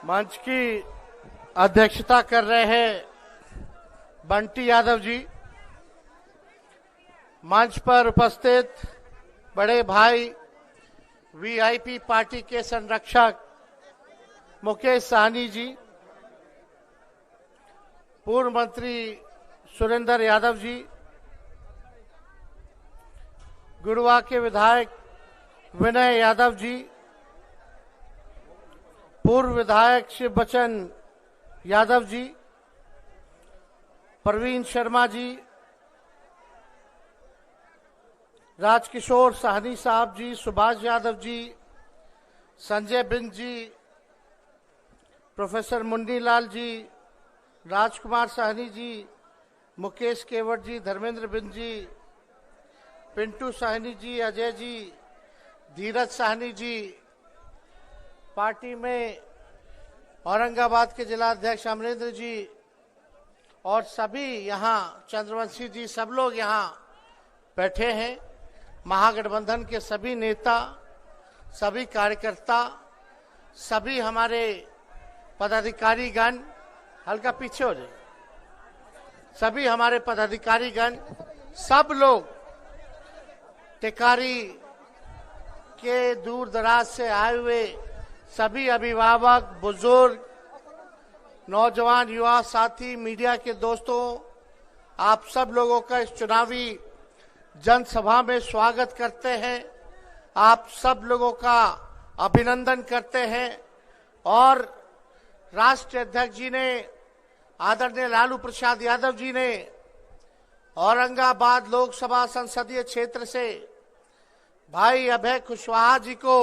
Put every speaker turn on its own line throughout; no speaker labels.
मंच की अध्यक्षता कर रहे हैं बंटी यादव जी। मंच पर उपस्थित बड़े भाई वीआईपी पार्टी के संरक्षक मुकेश साहनी जी, पूर्व मंत्री सुरेंद्र यादव जी, गुड़वा के विधायक विनय यादव जी, पूर्व विधायक शिव बचन यादव जी, प्रवीण शर्मा जी, राजकिशोर साहनी साहब जी, सुभाष यादव जी, संजय बिंद जी, प्रोफेसर मुन्नीलाल जी, राजकुमार साहनी जी, मुकेश केवट जी, धर्मेंद्र बिंद जी, पिंटू साहनी जी, अजय जी, धीरज साहनी जी, पार्टी में औरंगाबाद के जिला अध्यक्ष अमरेंद्र जी और सभी यहाँ चंद्रवंशी जी, सब लोग यहाँ बैठे हैं। महागठबंधन के सभी नेता, सभी कार्यकर्ता, सभी हमारे पदाधिकारीगण, हल्का पीछे हो जाए, सभी हमारे पदाधिकारीगण, सब लोग टेकारी के दूर दराज से आए हुए सभी अभिभावक, बुजुर्ग, नौजवान, युवा साथी, मीडिया के दोस्तों, आप सब लोगों का इस चुनावी जनसभा में स्वागत करते हैं। आप सब लोगों का अभिनंदन करते हैं और राष्ट्रीय अध्यक्ष जी ने, आदरणीय लालू प्रसाद यादव जी ने औरंगाबाद लोकसभा संसदीय क्षेत्र से भाई अभय कुशवाहा जी को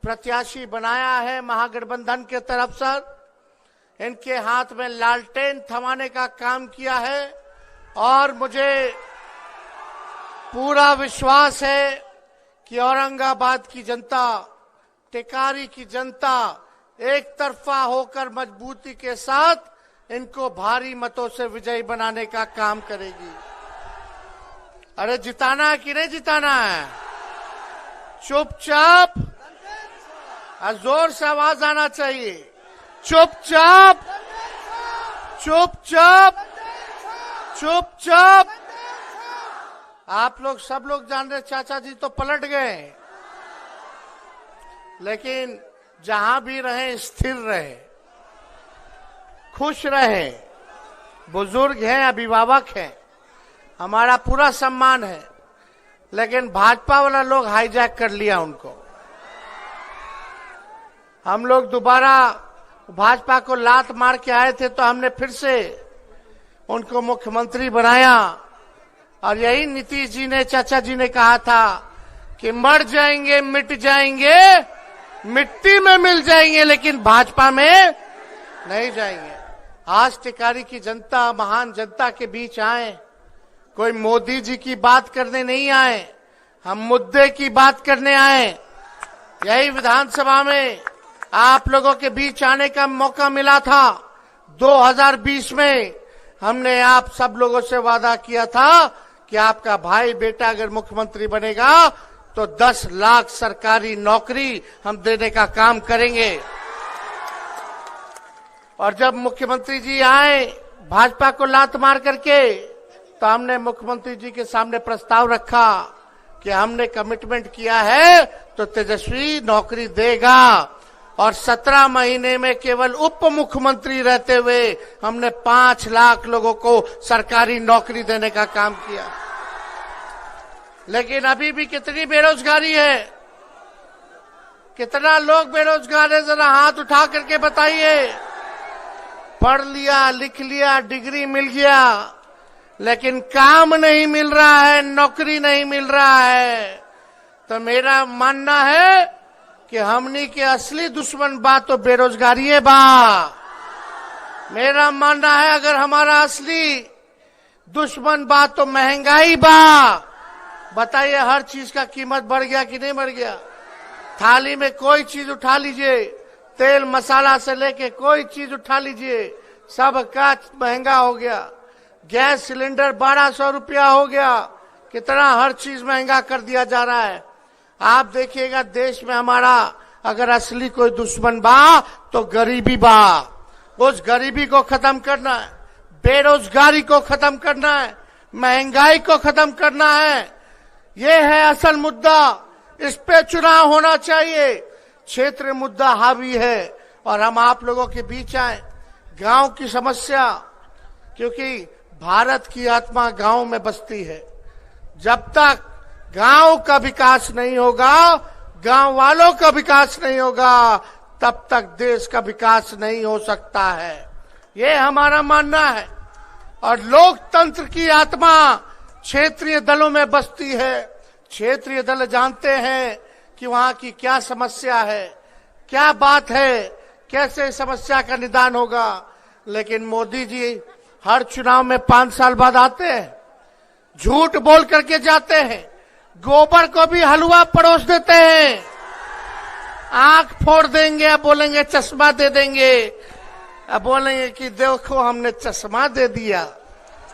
प्रत्याशी बनाया है महागठबंधन के तरफ से। इनके हाथ में लालटेन थमाने का काम किया है और मुझे पूरा विश्वास है कि औरंगाबाद की जनता, टेकारी की जनता एक तरफा होकर मजबूती के साथ इनको भारी मतों से विजयी बनाने का काम करेगी। अरे जिताना है कि नहीं जिताना है? चुपचाप, जोर से आवाज आना चाहिए। चुपचाप, चुपचाप, चुपचाप। आप लोग, सब लोग जान रहे चाचा जी तो पलट गए, लेकिन जहां भी रहे स्थिर रहे, खुश रहे। बुजुर्ग हैं, अभिभावक हैं, हमारा पूरा सम्मान है, लेकिन भाजपा वाला लोग हाईजैक कर लिया उनको। हम लोग दोबारा भाजपा को लात मार के आए थे तो हमने फिर से उनको मुख्यमंत्री बनाया और यही नीतीश जी ने, चाचा जी ने कहा था कि मर जाएंगे, मिट जाएंगे, मिट्टी में मिल जाएंगे, लेकिन भाजपा में नहीं जाएंगे। आज टिकारी की जनता, महान जनता के बीच आए, कोई मोदी जी की बात करने नहीं आए, हम मुद्दे की बात करने आए। यही विधानसभा में आप लोगों के बीच आने का मौका मिला था। 2020 में हमने आप सब लोगों से वादा किया था कि आपका भाई बेटा अगर मुख्यमंत्री बनेगा तो 10 लाख सरकारी नौकरी हम देने का काम करेंगे। और जब मुख्यमंत्री जी आए भाजपा को लात मार करके, तो हमने मुख्यमंत्री जी के सामने प्रस्ताव रखा कि हमने कमिटमेंट किया है तो तेजस्वी नौकरी देगा। और 17 महीने में केवल उप मुख्यमंत्री रहते हुए हमने 5 लाख लोगों को सरकारी नौकरी देने का काम किया। लेकिन अभी भी कितनी बेरोजगारी है, कितना लोग बेरोजगार है, जरा हाथ उठा करके बताइए। पढ़ लिया, लिख लिया, डिग्री मिल गया, लेकिन काम नहीं मिल रहा है, नौकरी नहीं मिल रहा है। तो मेरा मानना है कि हमनी के असली दुश्मन बा तो बेरोजगारी है बा। मेरा मानना है अगर हमारा असली दुश्मन बा तो महंगाई बा। बताइए, हर चीज का कीमत बढ़ गया कि नहीं बढ़ गया? थाली में कोई चीज उठा लीजिए, तेल मसाला से लेके कोई चीज उठा लीजिए, सब का महंगा हो गया। गैस सिलेंडर 1200 रुपया हो गया, कितना हर चीज महंगा कर दिया जा रहा है। आप देखिएगा देश में हमारा अगर असली कोई दुश्मन बा तो गरीबी बा। उस गरीबी को खत्म करना है, बेरोजगारी को खत्म करना है, महंगाई को खत्म करना है। ये है असल मुद्दा, इस पे चुनाव होना चाहिए। क्षेत्र मुद्दा हावी है और हम आप लोगों के बीच आए। गांव की समस्या, क्योंकि भारत की आत्मा गांव में बसती है। जब तक गांव का विकास नहीं होगा, गांव वालों का विकास नहीं होगा, तब तक देश का विकास नहीं हो सकता है। ये हमारा मानना है। और लोकतंत्र की आत्मा क्षेत्रीय दलों में बसती है। क्षेत्रीय दल जानते हैं कि वहां की क्या समस्या है, क्या बात है, कैसे समस्या का निदान होगा। लेकिन मोदी जी हर चुनाव में 5 साल बाद आते हैं, झूठ बोल करके जाते हैं, गोबर को भी हलवा परोस देते हैं, आंख फोड़ देंगे, अब बोलेंगे चश्मा दे देंगे, अब बोलेंगे कि देखो हमने चश्मा दे दिया,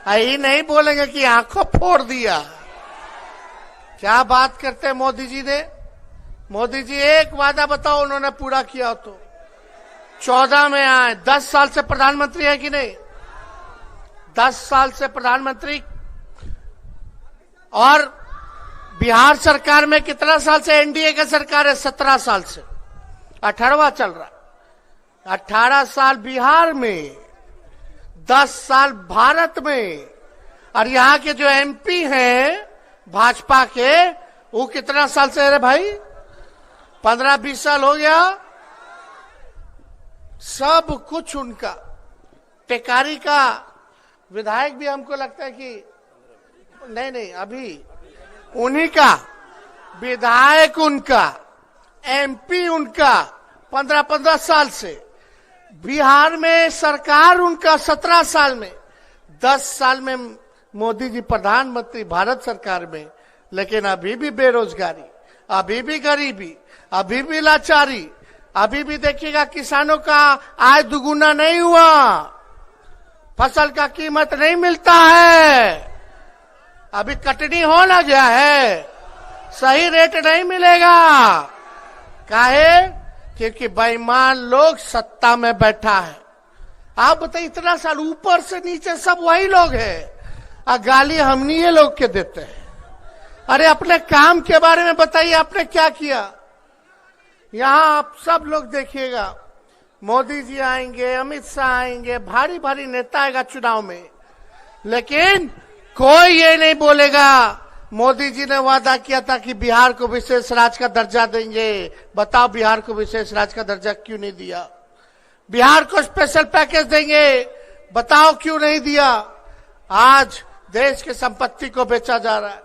यही नहीं बोलेंगे कि आंखों फोड़ दिया। क्या बात करते हैं मोदी जी ने। मोदी जी एक वादा बताओ उन्होंने पूरा किया तो। 14 में आए, 10 साल से प्रधानमंत्री है कि नहीं, 10 साल से प्रधानमंत्री। और बिहार सरकार में कितना साल से एनडीए का सरकार है, 17 साल से, 18वां चल रहा। 18 साल बिहार में, 10 साल भारत में। और यहाँ के जो एमपी हैं भाजपा के, वो कितना साल से है रे भाई, 15-20 साल हो गया। सब कुछ उनका। टेकारी का विधायक भी हमको लगता है कि नहीं अभी उन्हीं का विधायक, उनका एमपी, उनका 15-15 साल से। बिहार में सरकार उनका 17 साल में। 10 साल में मोदी जी प्रधानमंत्री भारत सरकार में। लेकिन अभी भी बेरोजगारी, अभी भी गरीबी, अभी भी लाचारी, अभी भी देखिएगा किसानों का आय दुगुना नहीं हुआ, फसल का कीमत नहीं मिलता है, अभी कटनी हो ना गया है, सही रेट नहीं मिलेगा। काहे? क्योंकि बेईमान लोग सत्ता में बैठा है। आप बताइए, इतना साल ऊपर से नीचे सब वही लोग हैं, और गाली हमनी ये लोग के देते हैं। अरे अपने काम के बारे में बताइए, आपने क्या किया। यहां आप सब लोग देखिएगा, मोदी जी आएंगे, अमित शाह आएंगे, भारी भारी नेता आएगा चुनाव में, लेकिन कोई ये नहीं बोलेगा मोदी जी ने वादा किया था कि बिहार को विशेष राज्य का दर्जा देंगे। बताओ बिहार को विशेष राज्य का दर्जा क्यों नहीं दिया। बिहार को स्पेशल पैकेज देंगे, बताओ क्यों नहीं दिया। आज देश की संपत्ति को बेचा जा रहा है,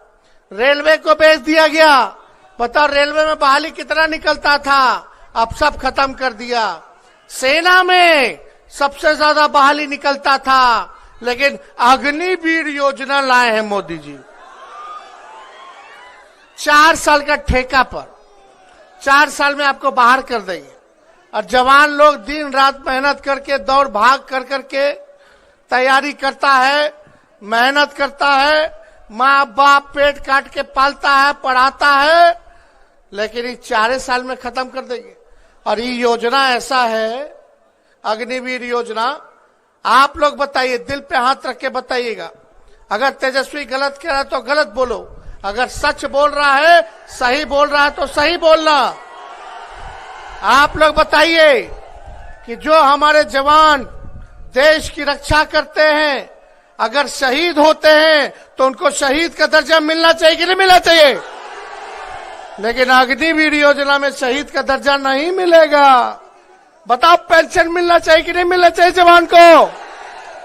रेलवे को बेच दिया गया। बताओ रेलवे में बहाली कितना निकलता था, अब सब खत्म कर दिया। सेना में सबसे ज्यादा बहाली निकलता था, लेकिन अग्निवीर योजना लाए हैं मोदी जी। 4 साल का ठेका पर, 4 साल में आपको बाहर कर देंगे। और जवान लोग दिन रात मेहनत करके, दौड़ भाग कर करके तैयारी करता है, मेहनत करता है, माँ बाप पेट काट के पालता है, पढ़ाता है, लेकिन इस 4 साल में खत्म कर देंगे। और ये योजना ऐसा है, अग्निवीर योजना, आप लोग बताइए, दिल पे हाथ रख के बताइएगा। अगर तेजस्वी गलत कह रहा है तो गलत बोलो, अगर सच बोल रहा है, सही बोल रहा है तो सही बोलना। आप लोग बताइए कि जो हमारे जवान देश की रक्षा करते हैं, अगर शहीद होते हैं तो उनको शहीद का दर्जा मिलना चाहिए कि नहीं मिलना चाहिए। लेकिन अग्निवीर योजना में शहीद का दर्जा नहीं मिलेगा। बताओ पेंशन मिलना चाहिए कि नहीं मिलना चाहिए जवान को।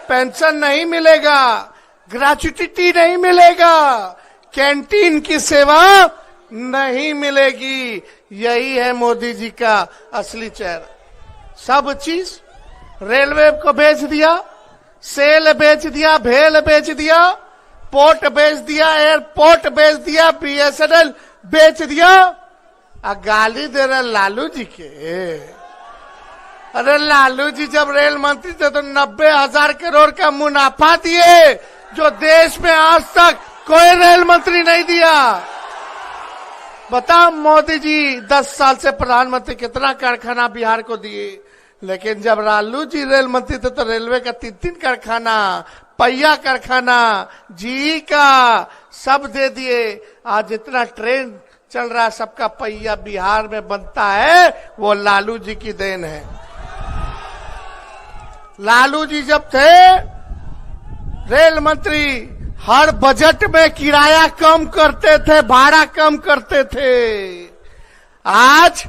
पेंशन नहीं मिलेगा, ग्रेच्युटी नहीं मिलेगा, कैंटीन की सेवा नहीं मिलेगी। यही है मोदी जी का असली चेहरा। सब चीज रेलवे को बेच दिया, सेल बेच दिया, भेल बेच दिया, पोर्ट बेच दिया, एयरपोर्ट बेच दिया, बीएसएनएल बेच दिया। गाली दे रहे लालू जी के। अरे लालू जी जब रेल मंत्री थे तो 90,000 करोड़ का मुनाफा दिए, जो देश में आज तक कोई रेल मंत्री नहीं दिया। बताओ मोदी जी 10 साल से प्रधानमंत्री कितना कारखाना बिहार को दिए, लेकिन जब लालू जी रेल मंत्री थे तो रेलवे का 3 कारखाना, पहिया कारखाना, जी का सब दे दिए। आज जितना ट्रेन चल रहा है सबका पहिया बिहार में बनता है, वो लालू जी की देन है। लालू जी जब थे रेल मंत्री, हर बजट में किराया कम करते थे, भाड़ा कम करते थे। आज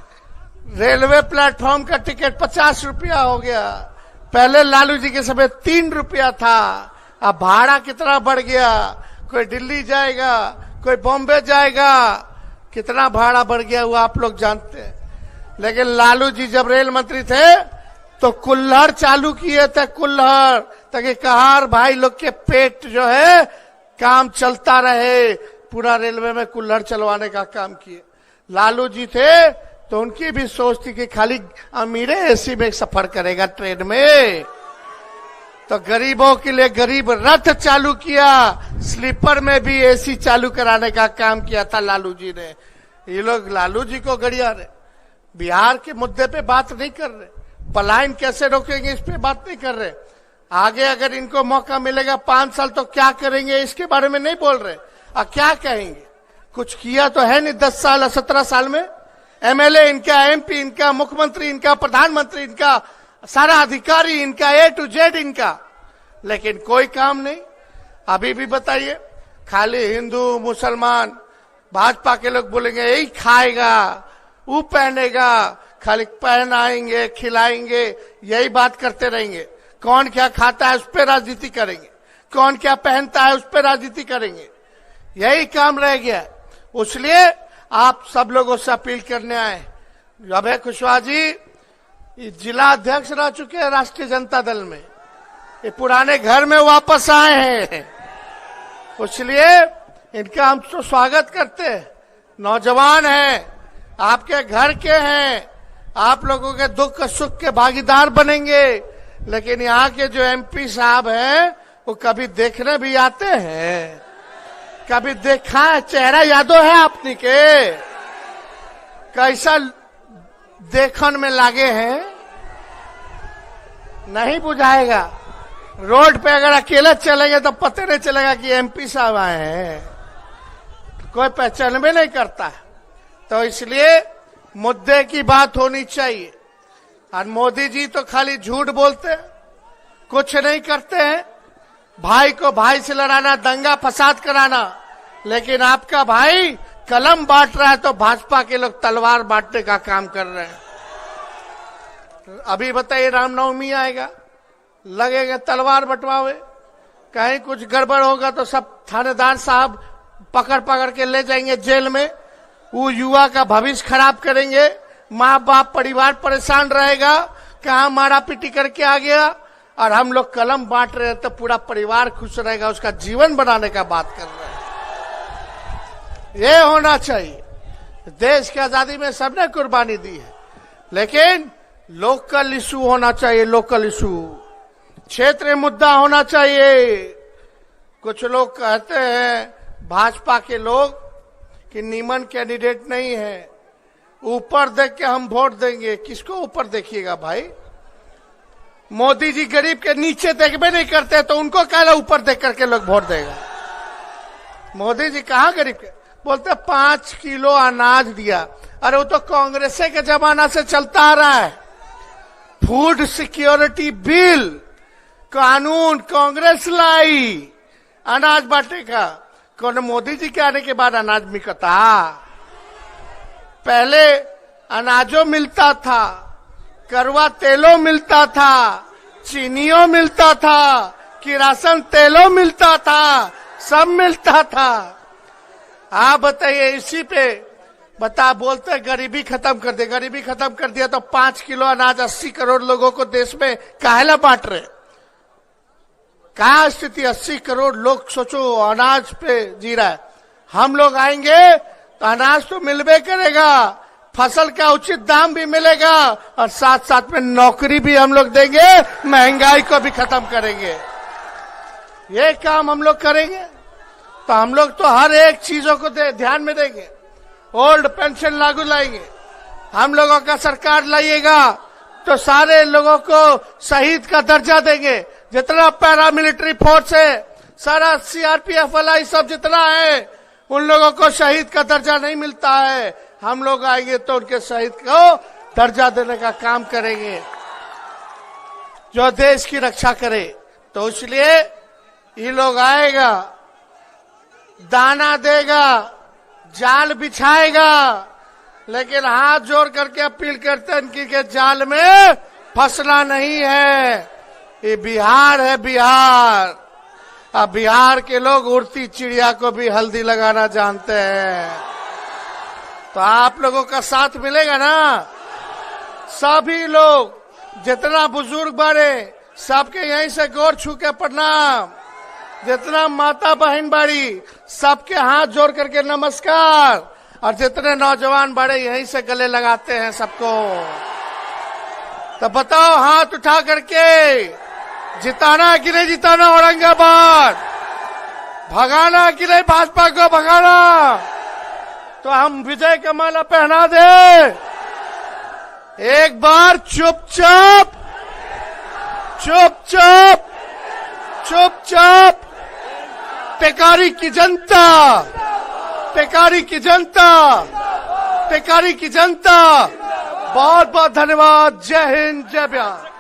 रेलवे प्लेटफॉर्म का टिकट 50 रुपया हो गया, पहले लालू जी के समय 3 रुपया था। अब भाड़ा कितना बढ़ गया, कोई दिल्ली जाएगा, कोई बॉम्बे जाएगा, कितना भाड़ा बढ़ गया वो आप लोग जानते हैं। लेकिन लालू जी जब रेल मंत्री थे तो कुल्हड़ चालू किए थे, कुल्हड़, ताकि कहार भाई लोग के पेट जो है काम चलता रहे। पूरा रेलवे में कुल्हड़ चलवाने का काम किए। लालू जी थे तो उनकी भी सोच थी कि खाली अमीरे एसी में सफर करेगा ट्रेन में, तो गरीबों के लिए गरीब रथ चालू किया, स्लीपर में भी एसी चालू कराने का काम किया था लालू जी ने। ये लोग लालू जी को गड़िया रहे, बिहार के मुद्दे पे बात नहीं कर रहे, पलायन कैसे रोकेंगे इस पे बात नहीं कर रहे। आगे अगर इनको मौका मिलेगा 5 साल तो क्या करेंगे इसके बारे में नहीं बोल रहे। और क्या कहेंगे, कुछ किया तो है नहीं 10 साल 17 साल में। एमएलए इनका, एमपी इनका, मुख्यमंत्री इनका, प्रधानमंत्री इनका, सारा अधिकारी इनका, A to Z इनका, लेकिन कोई काम नहीं। अभी भी बताइए, खाली हिंदू मुसलमान, भाजपा के लोग बोलेंगे यही खाएगा, वो पहनेगा, खाली पहनाएंगे, खिलाएंगे, यही बात करते रहेंगे। कौन क्या खाता है उस पर राजनीति करेंगे, कौन क्या पहनता है उस पर राजनीति करेंगे, यही काम रह गया। इसलिए आप सब लोगों से अपील करने आए। अभय कुशवाहा जी जिला अध्यक्ष रह चुके हैं राष्ट्रीय जनता दल में, ये पुराने घर में वापस आए हैं, इसलिए इनका हम तो स्वागत करते हैं। नौजवान हैं, आपके घर के हैं, आप लोगों के दुख सुख के भागीदार बनेंगे। लेकिन यहाँ के जो एमपी साहब हैं वो कभी देखने भी आते हैं, कभी देखा है, चेहरा यादो है आपनी के, कैसा देखन में लागे हैं, नहीं बुझाएगा। रोड पे अगर अकेले चलेंगे तो पता नहीं चलेगा कि एमपी साहब आए हैं, कोई पहचान भी नहीं करता है। तो इसलिए मुद्दे की बात होनी चाहिए। और मोदी जी तो खाली झूठ बोलते हैं, कुछ नहीं करते हैं। भाई को भाई से लड़ाना, दंगा फसाद कराना, लेकिन आपका भाई कलम बांट रहा है तो भाजपा के लोग तलवार बांटने का काम कर रहे हैं। अभी बताइए रामनवमी आएगा, लगेगा तलवार बंटवावे, कहीं कुछ गड़बड़ होगा तो सब थानेदार साहब पकड़ पकड़ के ले जाएंगे जेल में, वो युवा का भविष्य खराब करेंगे, माँ बाप परिवार परेशान रहेगा, कहाँ मारा पीटी करके आ गया। और हम लोग कलम बांट रहे हैं तो पूरा परिवार खुश रहेगा, उसका जीवन बनाने का बात कर रहे हैं। ये होना चाहिए। देश की आजादी में सबने कुर्बानी दी है, लेकिन लोकल इशू होना चाहिए, लोकल इशू, क्षेत्रीय मुद्दा होना चाहिए। कुछ लोग कहते हैं भाजपा के लोग कि नीमन कैंडिडेट नहीं है, ऊपर देख के हम वोट देंगे। किसको ऊपर देखिएगा भाई, मोदी जी गरीब के नीचे देखबे नहीं करते तो उनको कहला ऊपर देख करके लोग वोट देगा। मोदी जी कहाँ गरीब के, बोलते 5 किलो अनाज दिया। अरे वो तो कांग्रेस के जमाना से चलता आ रहा है। फूड सिक्योरिटी बिल कानून कांग्रेस लाई अनाज बांटे का, कौन मोदी जी के आने के बाद अनाज मिलता। पहले अनाजों मिलता था, करवा तेलों मिलता था, चीनियों मिलता था, किरासन तेलों मिलता था, सब मिलता था। आप बताइए इसी पे बता बोलते गरीबी खत्म कर दे, गरीबी खत्म कर दिया तो 5 किलो अनाज 80 करोड़ लोगों को देश में काहेला बांट रहे। क्या स्थिति, 80 करोड़ लोग सोचो अनाज पे जी रहा है। हम लोग आएंगे तो अनाज तो मिलबे करेगा, फसल का उचित दाम भी मिलेगा और साथ साथ में नौकरी भी हम लोग देंगे, महंगाई को भी खत्म करेंगे। ये काम हम लोग करेंगे तो हम लोग तो हर एक चीजों को ध्यान में देंगे। ओल्ड पेंशन लागू लाएंगे। हम लोगों का सरकार लाइएगा तो सारे लोगों को शहीद का दर्जा देंगे। जितना पैरामिलिट्री फोर्स है, सारा सीआरपीएफ वाला ये सब जितना है, उन लोगों को शहीद का दर्जा नहीं मिलता है। हम लोग आएंगे तो उनके शहीद को दर्जा देने का काम करेंगे, जो देश की रक्षा करे। तो इसलिए ये लोग आएगा, दाना देगा, जाल बिछाएगा, लेकिन हाथ जोड़ करके अपील करते हैं इनकी के जाल में फंसना नहीं है। ये बिहार है, बिहार। अब बिहार के लोग उड़ती चिड़िया को भी हल्दी लगाना जानते हैं। तो आप लोगों का साथ मिलेगा ना? सभी लोग जितना बुजुर्ग बड़े सबके यहीं से गोर छू के प्रणाम। जितना माता बहन बड़ी सबके हाथ जोड़ करके नमस्कार। और जितने नौजवान बड़े यहीं से गले लगाते हैं सबको। तो बताओ हाथ उठा करके, जिताना कि नहीं जिताना औरंगाबाद? भगाना कि नहीं भाजपा को भगाना? तो हम विजय का माला पहना दे। एक बार चुपचाप चुपचाप चुपचाप टेकारी की जनता, टेकारी की जनता, टेकारी की जनता। बहुत बहुत धन्यवाद। जय हिंद, जय बिहार।